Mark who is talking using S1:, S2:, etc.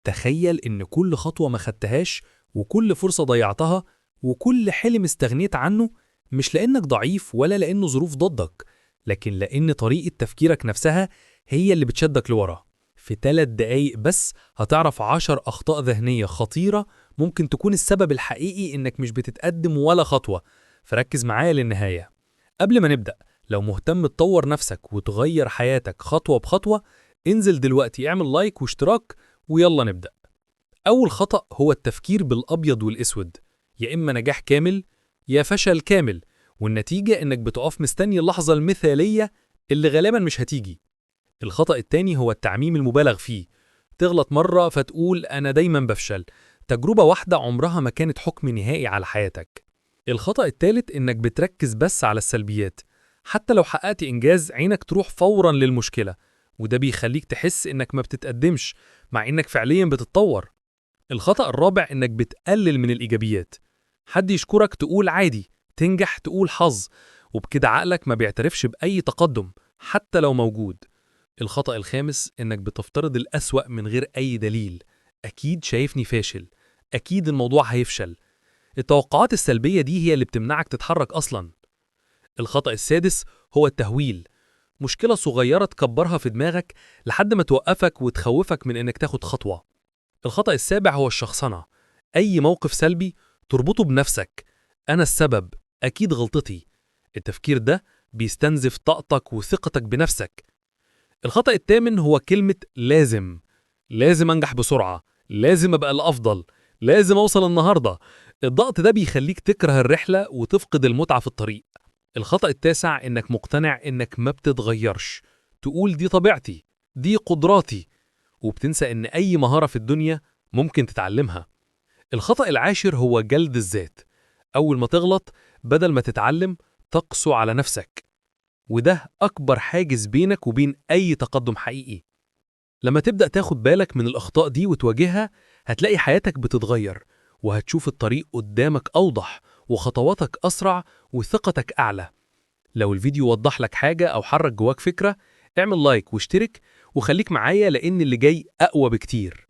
S1: تخيل إن كل خطوة ما خدتهاش وكل فرصة ضيعتها وكل حلم استغنيت عنه مش لأنك ضعيف ولا لأنه ظروف ضدك، لكن لأن طريقة تفكيرك نفسها هي اللي بتشدك لورا. في 3 دقايق بس هتعرف 10 أخطاء ذهنية خطيرة ممكن تكون السبب الحقيقي إنك مش بتتقدم ولا خطوة، فركز معايا للنهاية. قبل ما نبدأ، لو مهتم تطور نفسك وتغير حياتك خطوة بخطوة، انزل دلوقتي اعمل لايك واشتراك ويلا نبدأ. أول خطأ هو التفكير بالأبيض والأسود، يا إما نجاح كامل يا فشل كامل، والنتيجة إنك بتقف مستني اللحظة المثالية اللي غالبا مش هتيجي. الخطأ التاني هو التعميم المبالغ فيه، تغلط مرة فتقول أنا دايما بفشل، تجربة واحدة عمرها ما كانت حكم نهائي على حياتك. الخطأ التالت إنك بتركز بس على السلبيات، حتى لو حققت إنجاز عينك تروح فورا للمشكلة، وده بيخليك تحس إنك ما بتتقدمش مع إنك فعليا بتتطور. الخطأ الرابع إنك بتقلل من الإيجابيات، حد يشكرك تقول عادي، تنجح تقول حظ، وبكده عقلك ما بيعترفش بأي تقدم حتى لو موجود. الخطأ الخامس إنك بتفترض الأسوأ من غير أي دليل، أكيد شايفني فاشل، أكيد الموضوع هيفشل. التوقعات السلبية دي هي اللي بتمنعك تتحرك أصلا. الخطأ السادس هو التهويل، مشكلة صغيرة تكبرها في دماغك لحد ما توقفك وتخوفك من إنك تاخد خطوة. الخطأ السابع هو الشخصنة، أي موقف سلبي تربطه بنفسك، أنا السبب، أكيد غلطتي. التفكير ده بيستنزف طاقتك وثقتك بنفسك. الخطأ الثامن هو كلمة لازم، لازم أنجح بسرعة، لازم أبقى الأفضل، لازم أوصل النهاردة. الضغط ده بيخليك تكره الرحلة وتفقد المتعة في الطريق. الخطأ التاسع إنك مقتنع إنك ما بتتغيرش، تقول دي طبيعتي، دي قدراتي، وبتنسى إن أي مهارة في الدنيا ممكن تتعلمها. الخطأ العاشر هو جلد الذات، أول ما تغلط بدل ما تتعلم تقسو على نفسك، وده أكبر حاجز بينك وبين أي تقدم حقيقي. لما تبدأ تاخد بالك من الأخطاء دي وتواجهها، هتلاقي حياتك بتتغير، وهتشوف الطريق قدامك أوضح وخطواتك أسرع وثقتك أعلى. لو الفيديو وضح لك حاجة أو حرك جواك فكرة، اعمل لايك واشترك وخليك معايا لأن اللي جاي أقوى بكتير.